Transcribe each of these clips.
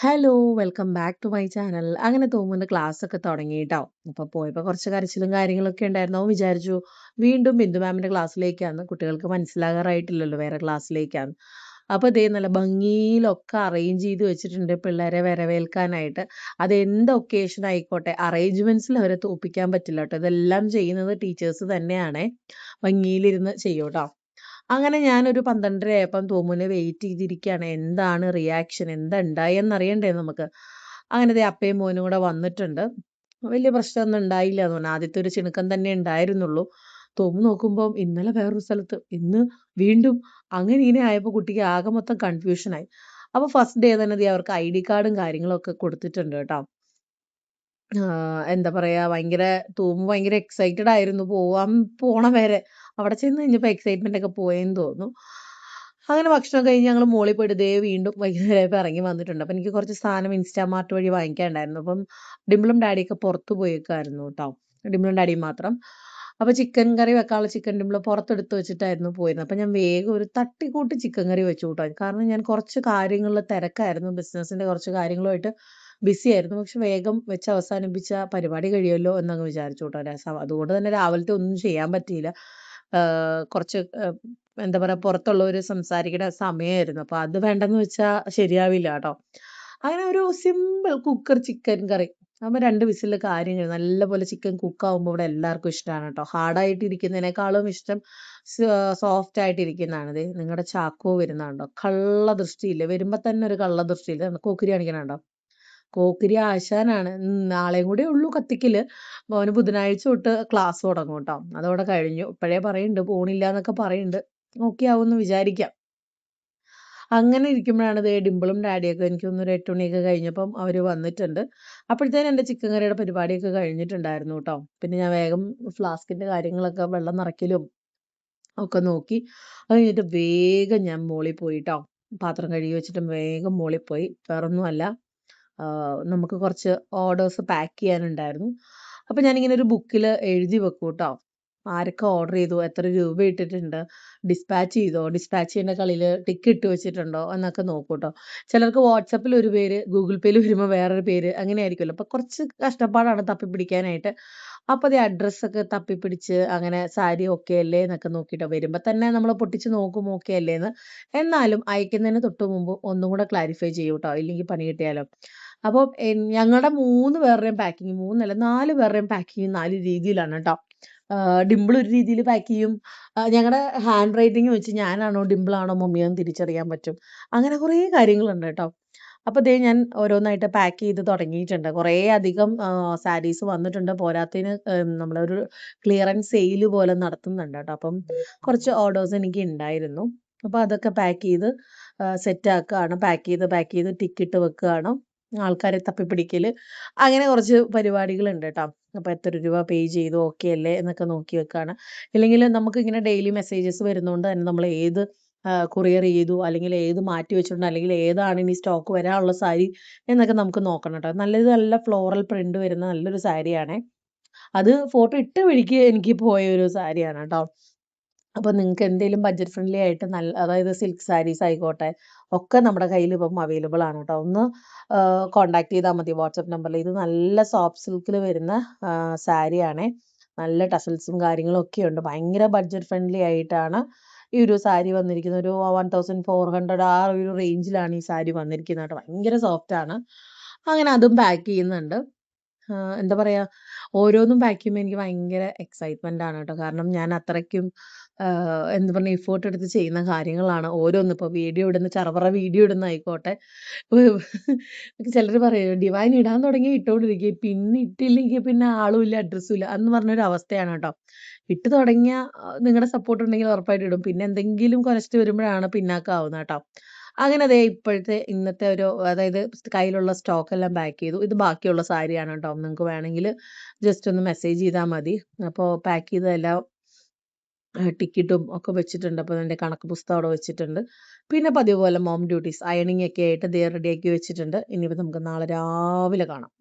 Hello! Welcome back to my channel. അങ്ങനെ തോമുന്റെ ക്ലാസ്സൊക്കെ തുടങ്ങിട്ടോ. അപ്പോൾ പോയപ്പോൾ കുറച്ച് കരച്ചിലും കാര്യങ്ങളൊക്കെ ഉണ്ടായിരുന്നു. അവൻ വിചാരിച്ചു വീണ്ടും ബിന്ദു മാമിന്റെ ക്ലാസ്സിലേക്കാന്ന്. കുട്ടികൾക്ക് മനസ്സിലാകാറായിട്ടില്ലല്ലോ വേറെ ക്ലാസ്സിലേക്കാന്ന്. അപ്പോൾ ദേ നല്ല ഭംഗിയിലൊക്കെ അറേഞ്ച് ചെയ്ത് വെച്ചിട്ടുണ്ട് പിള്ളേരെ വരവേൽക്കാനായിട്ട്. അത് എന്ത് ഒക്കേഷൻ ആയിക്കോട്ടെ അറേഞ്ച്മെന്റ്സിൽ അവരെ തോൽപ്പിക്കാൻ പറ്റില്ല കേട്ടോ. ഇതെല്ലാം ചെയ്യുന്നത് ടീച്ചേഴ്സ് തന്നെയാണേ. ഭംഗിയിലിരുന്ന് ചെയ്യൂട്ടോ. അങ്ങനെ ഞാനൊരു 12:30 ആയപ്പം തോമുനെ വെയിറ്റ് ചെയ്തിരിക്കുകയാണ്. എന്താണ് റിയാക്ഷൻ? എന്താ ഉണ്ടായെന്നറിയണ്ടേ നമുക്ക്. അങ്ങനെ ദേ അപ്പയും മോനും കൂടെ വന്നിട്ടുണ്ട്. വലിയ പ്രശ്നമൊന്നും ഉണ്ടായില്ലാന്ന് പറഞ്ഞു. ആദ്യത്തെ ഒരു ചിണുക്കം തന്നെ ഉണ്ടായിരുന്നുള്ളൂ. തോമു നോക്കുമ്പം ഇന്നലെ വേറൊരു സ്ഥലത്ത്, ഇന്ന് വീണ്ടും അങ്ങനെ ഇങ്ങനെ ആയപ്പോൾ കുട്ടിക്ക് ആകെ മൊത്തം കൺഫ്യൂഷനായി. അപ്പോൾ ഫസ്റ്റ് ഡേ തന്നെ ദേ അവർക്ക് ഐഡി കാർഡും കാര്യങ്ങളൊക്കെ കൊടുത്തിട്ടുണ്ട് കേട്ടോ. എന്താ പറയാ ഭയങ്കര ഭയങ്കര എക്സൈറ്റഡ് ആയിരുന്നു പോണ വരെ. അവിടെ ചെന്ന് കഴിഞ്ഞപ്പോൾ എക്സൈറ്റ്മെന്റ് ഒക്കെ പോയെന്ന് തോന്നുന്നു. അങ്ങനെ ഭക്ഷണം കഴിഞ്ഞ് ഞങ്ങൾ മോളിൽ പോയിട്ട് ദേ വീണ്ടും വൈകുന്നേരമായപ്പോൾ ഇറങ്ങി വന്നിട്ടുണ്ട്. അപ്പം എനിക്ക് കുറച്ച് സാധനം ഇൻസ്റ്റാമാർട്ട് വഴി വാങ്ങിക്കാനുണ്ടായിരുന്നു. അപ്പം ഡിംപിളും ഡാഡിയൊക്കെ പുറത്ത് പോയേക്കായിരുന്നു കേട്ടോ. ഡിംപിളും ഡാഡിയും മാത്രം. അപ്പോൾ ചിക്കൻ കറി വെക്കാനുള്ള ചിക്കൻ ഡിംപിൾ പുറത്തെടുത്ത് വെച്ചിട്ടായിരുന്നു പോയിരുന്നത്. അപ്പം ഞാൻ വേഗം ഒരു തട്ടിക്കൂട്ട് ചിക്കൻ കറി വെച്ചു കേട്ടോ. കാരണം ഞാൻ കുറച്ച് കാര്യങ്ങളിൽ തിരക്കായിരുന്നു. ബിസിനസ്സിന്റെ കുറച്ച് കാര്യങ്ങളുമായിട്ട് ബിസി ആയിരുന്നു. പക്ഷെ വേഗം വെച്ച് അവസാനിപ്പിച്ച പരിപാടി കഴിയുമല്ലോ എന്നങ്ങ് വിചാരിച്ചു കേട്ടോ. അതുകൊണ്ട് തന്നെ രാവിലത്തെ ഒന്നും ചെയ്യാൻ പറ്റിയില്ല. കുറച്ച് എന്താ പറയാ പുറത്തുള്ളവര് സംസാരിക്കേണ്ട സമയമായിരുന്നു. അപ്പൊ അത് വേണ്ടെന്ന് വെച്ചാ ശരിയാവില്ല കേട്ടോ. അങ്ങനെ ഒരു സിമ്പിൾ കുക്കർ ചിക്കൻ കറി. ആകുമ്പോൾ 2 വിസിലിൽ കാര്യം കഴിയും. നല്ലപോലെ ചിക്കൻ കുക്കാവുമ്പോൾ ഇവിടെ എല്ലാവർക്കും ഇഷ്ടമാണ് കേട്ടോ. ഹാർഡായിട്ട് ഇരിക്കുന്നതിനേക്കാളും ഇഷ്ടം സോഫ്റ്റ് ആയിട്ട് ഇരിക്കുന്നതാണ്. ദേ നിങ്ങളുടെ ചാക്കോ വരുന്നുണ്ടോ? കള്ള ദൃഷ്ടിയില്ലേ? വരുമ്പോ തന്നെ ഒരു കള്ള ദൃഷ്ടിയില്ലേ? കോക്കിരി കാണിക്കണുണ്ടോ? കോക്കിരി ആശാനാണ്. നാളെയും കൂടെ ഉള്ളൂ കത്തിക്കല്. മോന് ബുധനാഴ്ച തൊട്ട് ക്ലാസ് തുടങ്ങും ട്ടോ. അതോടെ കഴിഞ്ഞു. ഇപ്പഴേ പറയുന്നുണ്ട് പോണില്ലാന്നൊക്കെ പറയുന്നുണ്ട്. ഓക്കെ ആവുമെന്ന് വിചാരിക്കാം. അങ്ങനെ ഇരിക്കുമ്പോഴാണ് ദേ ഡിംപിളും ഡാഡിയൊക്കെ എനിക്ക് തോന്നുന്നു ഒരു 8 മണിയൊക്കെ കഴിഞ്ഞപ്പം അവര് വന്നിട്ടുണ്ട്. അപ്പോഴത്തേനും എൻ്റെ ചിക്കൻ കറിയുടെ പരിപാടിയൊക്കെ കഴിഞ്ഞിട്ടുണ്ടായിരുന്നു ട്ടോ. പിന്നെ ഞാൻ വേഗം ഫ്ലാസ്കിന്റെ കാര്യങ്ങളൊക്കെ വെള്ളം നിറയ്ക്കലും ഒക്കെ നോക്കി. അത് കഴിഞ്ഞിട്ട് വേഗം ഞാൻ മോളിൽ പോയിട്ടോ. പാത്രം കഴുകി വെച്ചിട്ട് വേഗം മോളിൽ പോയി. വേറൊന്നുമല്ല നമുക്ക് കുറച്ച് ഓർഡേഴ്സ് പാക്ക് ചെയ്യാനുണ്ടായിരുന്നു. അപ്പോൾ ഞാനിങ്ങനെ ഒരു ബുക്കിൽ എഴുതി വെക്കൂട്ടോ. ആരൊക്കെ ഓർഡർ ചെയ്തു, എത്ര രൂപ ഇട്ടിട്ടുണ്ട്, ഡിസ്പാച്ച് ചെയ്തോ, ഡിസ്പാച്ച് ചെയ്യേണ്ട കളിയിൽ ടിക്ക് ഇട്ട് വെച്ചിട്ടുണ്ടോ എന്നൊക്കെ നോക്കൂട്ടോ. ചിലർക്ക് വാട്സാപ്പിൽ ഒരു പേര്, ഗൂഗിൾ പേയിൽ വരുമ്പോൾ വേറൊരു പേര് അങ്ങനെ ആയിരിക്കുമല്ലോ. അപ്പോൾ കുറച്ച് കഷ്ടപ്പാടാണ് തപ്പിപ്പിടിക്കാനായിട്ട്. അപ്പോൾ ദേ അഡ്രസ്സൊക്കെ തപ്പിപ്പിടിച്ച് അങ്ങനെ സാരി ഓക്കെ അല്ലേ എന്നൊക്കെ നോക്കിയിട്ടോ. വരുമ്പോൾ തന്നെ നമ്മൾ പൊട്ടിച്ച് നോക്കും ഓക്കെ അല്ലേന്ന്. എന്നാലും അയക്കുന്നതിന് തൊട്ട് മുമ്പ് ഒന്നും കൂടെ ക്ലാരിഫൈ ചെയ്യൂട്ടോ. ഇല്ലെങ്കിൽ പണി കിട്ടിയാലോ. അപ്പോൾ ഞങ്ങളുടെ 3 പേരുടെയും പാക്കിങ് 3 അല്ല 4 പേരുടെയും പാക്കിങ് 4 രീതിയിലാണ് ട്ടോ. ഡിംപിൾ ഒരു രീതിയിൽ പാക്ക് ചെയ്യും. ഞങ്ങളുടെ ഹാൻഡ് റൈറ്റിംഗ് വെച്ച് ഞാനാണോ ഡിംപിളാണോ മമ്മിയോന്ന് തിരിച്ചറിയാൻ പറ്റും. അങ്ങനെ കുറേ കാര്യങ്ങളുണ്ട് ട്ടോ. അപ്പോൾ ദേ ഞാൻ ഓരോന്നായിട്ട് പാക്ക് ചെയ്ത് തുടങ്ങിയിട്ടുണ്ട്. കുറേ അധികം സാരീസ് വന്നിട്ടുണ്ട്. പോരാത്തതിന് നമ്മളൊരു ക്ലിയറൻസ് സെയിൽ പോലെ നടത്തുന്നുണ്ട് ട്ടോ. അപ്പം കുറച്ച് ഓർഡേഴ്സ് എനിക്ക് ഉണ്ടായിരുന്നു. അപ്പോൾ അതൊക്കെ പാക്ക് ചെയ്ത് സെറ്റ് ആക്കുകയാണ്. പാക്ക് ചെയ്ത് ടിക്കിട്ട് വെക്കുകയാണ്. ആൾക്കാരെ തപ്പിപ്പിടിക്കല്. അങ്ങനെ കുറച്ച് പരിപാടികളുണ്ട് ട്ടോ. അപ്പോൾ എത്ര രൂപ പേ ചെയ്തു ഓക്കെ അല്ലേ എന്നൊക്കെ നോക്കി വെക്കുകയാണ്. ഇല്ലെങ്കിൽ നമുക്കിങ്ങനെ ഡെയിലി മെസ്സേജസ് വരുന്നതുകൊണ്ട് തന്നെ നമ്മൾ ഏത് കൊറിയർ ചെയ്തു അല്ലെങ്കിൽ ഏത് മാറ്റി വെച്ചിട്ടുണ്ട് അല്ലെങ്കിൽ ഏതാണ് ഇനി സ്റ്റോക്ക് വരാനുള്ള സാരി എന്നൊക്കെ നമുക്ക് നോക്കണം ട്ടോ. നല്ല ഫ്ലോറൽ പ്രിന്റ് വരുന്ന നല്ലൊരു സാരിയാണേ. അത് ഫോട്ടോ ഇട്ട വഴിക്ക് എനിക്ക് പോയ ഒരു സാരിയാണ് ട്ടോ. അപ്പോൾ നിങ്ങൾക്ക് എന്തെങ്കിലും ബഡ്ജറ്റ് ഫ്രണ്ട്ലി ആയിട്ട് അതായത് സിൽക്ക് സാരീസ് ആയിക്കോട്ടെ ഒക്കെ നമ്മുടെ കയ്യിൽ ഇപ്പം അവൈലബിൾ ആണ് ട്ടോ. ഒന്ന് കോൺടാക്ട് ചെയ്താൽ മതി വാട്സാപ്പ് നമ്പറിൽ. ഇത് നല്ല സോഫ്റ്റ് സിൽക്കിൽ വരുന്ന സാരിയാണേ. നല്ല ടസൽസും കാര്യങ്ങളും ഒക്കെ ഉണ്ട്. ഭയങ്കര ബഡ്ജറ്റ് ഫ്രണ്ട്ലി ആയിട്ടാണ് ഈ ഒരു സാരി വന്നിരിക്കുന്നത്. ഒരു 1400 ആ ഒരു റേഞ്ചിലാണ് ഈ സാരി വന്നിരിക്കുന്നത് ട്ടോ. ഭയങ്കര സോഫ്റ്റ് ആണ്. അങ്ങനെ അതും പാക്ക് ചെയ്യുന്നുണ്ട്. എന്താ പറയാ, ഓരോന്നും പാക്ക് ചെയ്യുമ്പോൾ എനിക്ക് ഭയങ്കര എക്സൈറ്റ്മെന്റ് ആണ് കേട്ടോ. കാരണം ഞാൻ അത്രയ്ക്കും എന്താ പറഞ്ഞ എഫേർട്ട് എടുത്ത് ചെയ്യുന്ന കാര്യങ്ങളാണ് ഓരോന്നും. ഇപ്പോൾ വീഡിയോ ഇടുന്ന ചറപറ വീഡിയോ ഇടുന്നതായിക്കോട്ടെ. ചിലർ പറയും ഡിവൈൻ ഇടാൻ തുടങ്ങി ഇട്ടുകൊണ്ടിരിക്കും. പിന്നെ ഇട്ടില്ലെങ്കിൽ പിന്നെ ആളും ഇല്ല അഡ്രസ്സും ഇല്ല എന്ന് പറഞ്ഞൊരു അവസ്ഥയാണ് കേട്ടോ. ഇട്ട് തുടങ്ങിയ നിങ്ങളുടെ സപ്പോർട്ട് ഉണ്ടെങ്കിൽ ഉറപ്പായിട്ട് ഇടും. പിന്നെ എന്തെങ്കിലും കുറച്ചിട്ട് വരുമ്പോഴാണ് പിന്നാക്കാവുന്നത് കേട്ടോ. അങ്ങനെ ദേ ഇന്നത്തെ ഒരു അതായത് കയ്യിലുള്ള സ്റ്റോക്ക് എല്ലാം പാക്ക് ചെയ്തു. ഇത് ബാക്കിയുള്ള സാരിയാണ് കേട്ടോ. നിങ്ങൾക്ക് വേണമെങ്കിൽ ജസ്റ്റ് ഒന്ന് മെസ്സേജ് ചെയ്താൽ മതി. അപ്പോൾ പാക്ക് ചെയ്തതെല്ലാം ടിക്കറ്റും ഒക്കെ വെച്ചിട്ടുണ്ട്. അപ്പോൾ എൻ്റെ കണക്ക് പുസ്തകം അവിടെ വെച്ചിട്ടുണ്ട്. പിന്നെ പതിവ് പോലെ മോം ഡ്യൂട്ടീസ് അയണിങ് ഒക്കെ ആയിട്ട് ദേ റെഡിയാക്കി വെച്ചിട്ടുണ്ട്. ഇനിയിപ്പോൾ നമുക്ക് നാളെ രാവിലെ കാണാം.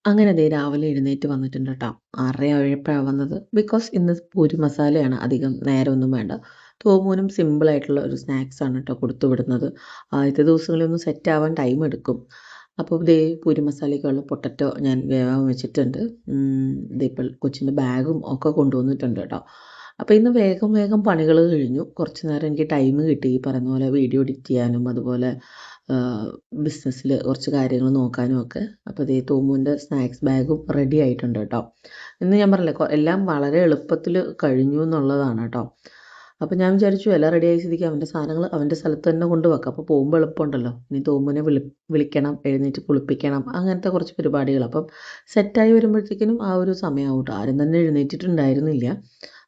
അങ്ങനെ ദേ രാവിലെ എഴുന്നേറ്റ് വന്നിട്ടുണ്ട് കേട്ടോ. 6:30 ആയപ്പോഴാണ് വന്നത്. ബിക്കോസ് ഇന്ന് പൂരി മസാലയാണ്. അധികം നേരമൊന്നും വേണ്ട. തോമൂനും സിമ്പിളായിട്ടുള്ള ഒരു സ്നാക്സ് ആണ് കേട്ടോ കൊടുത്തു വിടുന്നത്. ആദ്യത്തെ ദിവസങ്ങളിലൊന്നും സെറ്റ് ആവാൻ ടൈം എടുക്കും. അപ്പോൾ ദേ പൂരി മസാലയ്ക്കുള്ള പൊട്ടറ്റോ ഞാൻ വേവാൻ വെച്ചിട്ടുണ്ട്. ദേ ഇപ്പോൾ കൊച്ചിൻ്റെ ബാഗും ഒക്കെ കൊണ്ടുവന്നിട്ടുണ്ട് കേട്ടോ. അപ്പോൾ ഇന്ന് വേഗം വേഗം പണികൾ കഴിഞ്ഞു. കുറച്ച് നേരം എനിക്ക് ടൈം കിട്ടി ഈ പറയുന്ന പോലെ വീഡിയോ എഡിറ്റ് ചെയ്യാനും അതുപോലെ ബിസിനസ്സിൽ കുറച്ച് കാര്യങ്ങൾ നോക്കാനും ഒക്കെ. അപ്പോൾ ദേ തോമുവിൻ്റെ സ്നാക്സ് ബാഗും റെഡി ആയിട്ടുണ്ട് കേട്ടോ. ഇന്ന് ഞാൻ പറഞ്ഞില്ലേ എല്ലാം വളരെ എളുപ്പത്തിൽ കഴിഞ്ഞു എന്നുള്ളതാണ് കേട്ടോ. അപ്പോൾ ഞാൻ വിചാരിച്ചു എല്ലാം റെഡി ആയി സ്ഥിതിക്ക് അവൻ്റെ സാധനങ്ങൾ അവൻ്റെ സ്ഥലത്ത് തന്നെ കൊണ്ടുവെക്കാം. അപ്പോൾ പോകുമ്പോൾ എളുപ്പമുണ്ടല്ലോ. ഇനി തോമുവിനെ വിളിക്കണം, എഴുന്നേറ്റ് കുളിപ്പിക്കണം, അങ്ങനത്തെ കുറച്ച് പരിപാടികൾ. അപ്പം സെറ്റായി വരുമ്പോഴത്തേക്കിനും ആ ഒരു സമയമാവും കേട്ടോ. ആരും തന്നെ എഴുന്നേറ്റിട്ടുണ്ടായിരുന്നില്ല.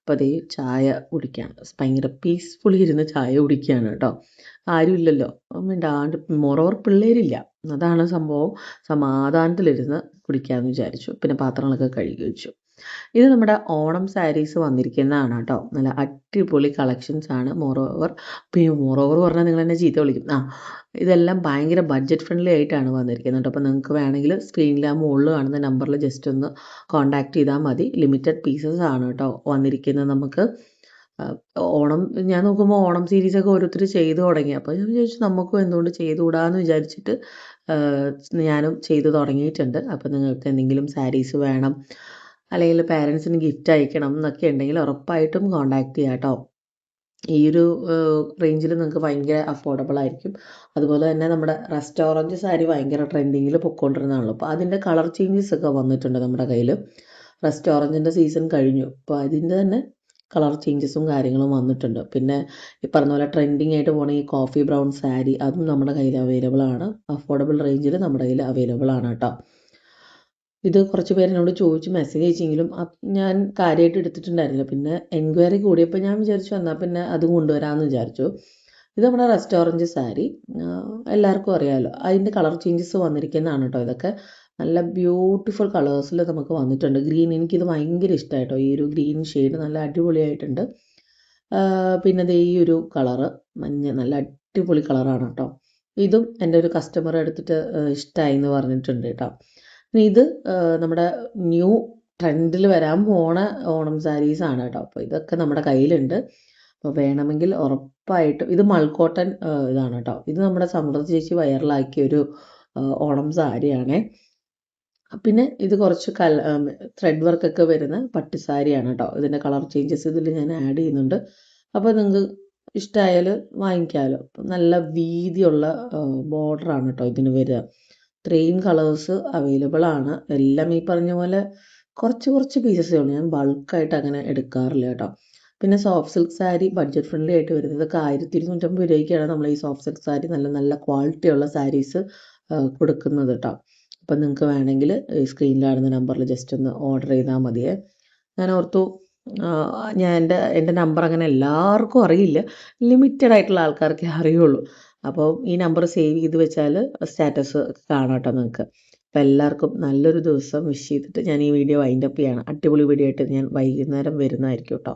അപ്പോൾ അതേ ചായ കുടിക്കുകയാണ്. ഭയങ്കര പീസ്ഫുള്ളി ഇരുന്ന് ചായ കുടിക്കുകയാണ് കേട്ടോ. ആരുമില്ലല്ലോ, മിണ്ടാണ്ട്. മോറോവർ പിള്ളേരില്ല, അതാണ് സംഭവം. സമാധാനത്തിലിരുന്ന് കുടിക്കാമെന്ന് വിചാരിച്ചു. പിന്നെ പാത്രങ്ങളൊക്കെ കഴുകി വെച്ചു. ഇത് നമ്മുടെ ഓണം സാരീസ് വന്നിരിക്കുന്നതാണ് കേട്ടോ. നല്ല അടിപൊളി കളക്ഷൻസ് ആണ്. മോറോവർ പറഞ്ഞാൽ നിങ്ങൾ എന്നെ ചീത്ത വിളിക്കും. ഇതെല്ലാം ഭയങ്കര ബഡ്ജറ്റ് ഫ്രണ്ട്ലി ആയിട്ടാണ് വന്നിരിക്കുന്നത് കേട്ടോ. അപ്പോൾ നിങ്ങൾക്ക് വേണമെങ്കിൽ സ്ക്രീനിൽ ആ മുകളിൽ കാണുന്ന നമ്പറിൽ ജസ്റ്റ് ഒന്ന് കോൺടാക്ട് ചെയ്താൽ മതി. ലിമിറ്റഡ് പീസസ് ആണ് കേട്ടോ വന്നിരിക്കുന്നത്. നമുക്ക് ഓണം ഞാൻ നോക്കുമ്പോൾ ഓണം സീരീസൊക്കെ ഓരോരുത്തർ ചെയ്തു തുടങ്ങി. അപ്പോൾ ഞാൻ വിചാരിച്ചു നമുക്കും എന്തുകൊണ്ട് ചെയ്തുകൂടാന്ന് വിചാരിച്ചിട്ട് ഞാനും ചെയ്തു തുടങ്ങിയിട്ടുണ്ട്. അപ്പോൾ നിങ്ങൾക്ക് എന്തെങ്കിലും സാരീസ് വേണം, അല്ലെങ്കിൽ പാരൻസിന് ഗിഫ്റ്റ് അയക്കണം എന്നൊക്കെ ഉണ്ടെങ്കിൽ ഉറപ്പായിട്ടും കോൺടാക്ട് ചെയ്യാം കേട്ടോ. ഈ ഒരു റേഞ്ചിൽ നിങ്ങൾക്ക് ഭയങ്കര അഫോർഡബിൾ ആയിരിക്കും. അതുപോലെ തന്നെ നമ്മുടെ റെസ്റ്റോറൻറ്റ് സാരി ഭയങ്കര ട്രെൻഡിങ്ങിൽ പൊയ്ക്കൊണ്ടിരുന്നതാണല്ലോ. അപ്പോൾ അതിൻ്റെ കളർ ചേഞ്ചസ് ഒക്കെ വന്നിട്ടുണ്ട് നമ്മുടെ കയ്യിൽ. റെസ്റ്റോറൻറ്റിൻ്റെ സീസൺ കഴിഞ്ഞു, അപ്പോൾ അതിൻ്റെ തന്നെ കളർ ചേഞ്ചസും കാര്യങ്ങളും വന്നിട്ടുണ്ട്. പിന്നെ ഈ പറഞ്ഞ പോലെ ട്രെൻഡിങ് ആയിട്ട് പോണ ഈ കോഫി ബ്രൗൺ സാരി അതും നമ്മുടെ കയ്യിൽ അവൈലബിൾ ആണ്. അഫോർഡബിൾ റേഞ്ചിൽ നമ്മുടെ കയ്യിൽ അവൈലബിൾ ആണ് കേട്ടോ. ഇത് കുറച്ച് പേര് എന്നോട് ചോദിച്ച് മെസ്സേജ് അയച്ചെങ്കിലും ഞാൻ കാര്യമായിട്ട് എടുത്തിട്ടുണ്ടായിരുന്നില്ല. പിന്നെ എൻക്വയറി കൂടിയപ്പോൾ ഞാൻ വിചാരിച്ചു എന്നാൽ പിന്നെ അതും കൊണ്ടുവരാമെന്ന് വിചാരിച്ചു. ഇത് നമ്മുടെ റെസ്റ്റോറൻറ്റ് സാരി, എല്ലാവർക്കും അറിയാമല്ലോ. അതിൻ്റെ കളർ ചേഞ്ചസ് വന്നിരിക്കുന്നതാണ് കേട്ടോ. ഇതൊക്കെ നല്ല ബ്യൂട്ടിഫുൾ കളേഴ്സിൽ നമുക്ക് വന്നിട്ടുണ്ട്. ഗ്രീൻ, എനിക്കിത് ഭയങ്കര ഇഷ്ടമായിട്ടോ. ഈ ഒരു ഗ്രീൻ ഷെയ്ഡ് നല്ല അടിപൊളിയായിട്ടുണ്ട്. പിന്നെ ദേ ഈ ഒരു കളറ് മഞ്ഞ, നല്ല അടിപൊളി കളറാണ് കേട്ടോ. ഇതും എൻ്റെ ഒരു കസ്റ്റമർ എടുത്തിട്ട് ഇഷ്ടമായി എന്ന് പറഞ്ഞിട്ടുണ്ട് കേട്ടോ. ഇനി ഇത് നമ്മുടെ ന്യൂ ട്രെൻഡിൽ വരാൻ പോണ ഓണം സാരീസാണ് കേട്ടോ. അപ്പോൾ ഇതൊക്കെ നമ്മുടെ കയ്യിലുണ്ട്. അപ്പോൾ വേണമെങ്കിൽ ഉറപ്പായിട്ടും ഇത് മൾക്കോട്ടൺ ഇതാണ് കേട്ടോ. ഇത് നമ്മുടെ സമൃദ്ധി ചേച്ചി വൈറലാക്കിയ ഒരു ഓണം സാരിയാണേ. പിന്നെ ഇത് കുറച്ച് ത്രെഡ് വർക്കൊക്കെ വരുന്ന പട്ടുസാരിയാണ് കേട്ടോ. ഇതിൻ്റെ കളർ ചേഞ്ചസ് ഇതിൽ ഞാൻ ആഡ് ചെയ്യുന്നുണ്ട്. അപ്പോൾ നിങ്ങൾക്ക് ഇഷ്ടമായാൽ വാങ്ങിക്കാമല്ലോ. നല്ല വീതിയുള്ള ബോർഡറാണ് കേട്ടോ ഇതിന് വരിക. ഇത്രയും കളേഴ്സ് അവൈലബിൾ ആണ്. എല്ലാം ഈ പറഞ്ഞ പോലെ കുറച്ച് പീസസേ ഉള്ളൂ. ഞാൻ ബൾക്കായിട്ട് അങ്ങനെ എടുക്കാറില്ല കേട്ടോ. പിന്നെ soft silk sari budget friendly ആയിട്ട് വരുന്നത്. ഇതൊക്കെ 1250 രൂപയ്ക്കാണ് നമ്മൾ ഈ സോഫ്റ്റ് സിൽക്ക് സാരി നല്ല ക്വാളിറ്റിയുള്ള സാരീസ് കൊടുക്കുന്നത് കേട്ടോ. അപ്പം നിങ്ങൾക്ക് വേണമെങ്കിൽ ഈ സ്ക്രീനിൽ കാണുന്ന നമ്പറിൽ ജസ്റ്റ് ഒന്ന് ഓർഡർ ചെയ്താൽ മതിയേ. ഞാൻ ഓർത്തു ഞാൻ എൻ്റെ നമ്പർ അങ്ങനെ എല്ലാവർക്കും അറിയില്ല, ലിമിറ്റഡ് ആയിട്ടുള്ള ആൾക്കാർക്കേ അറിയുള്ളൂ. അപ്പോൾ ഈ നമ്പർ സേവ് ചെയ്ത് വെച്ചാൽ സ്റ്റാറ്റസ് കാണാം കേട്ടോ നിങ്ങൾക്ക്. അപ്പോൾ എല്ലാവർക്കും നല്ലൊരു ദിവസം വിഷ് ചെയ്തിട്ട് ഞാൻ ഈ വീഡിയോ വൈൻഡപ്പ് ചെയ്യണം. അടിപൊളി വീഡിയോ ആയിട്ട് ഞാൻ വൈകുന്നേരം വരുന്നതായിരിക്കും കേട്ടോ.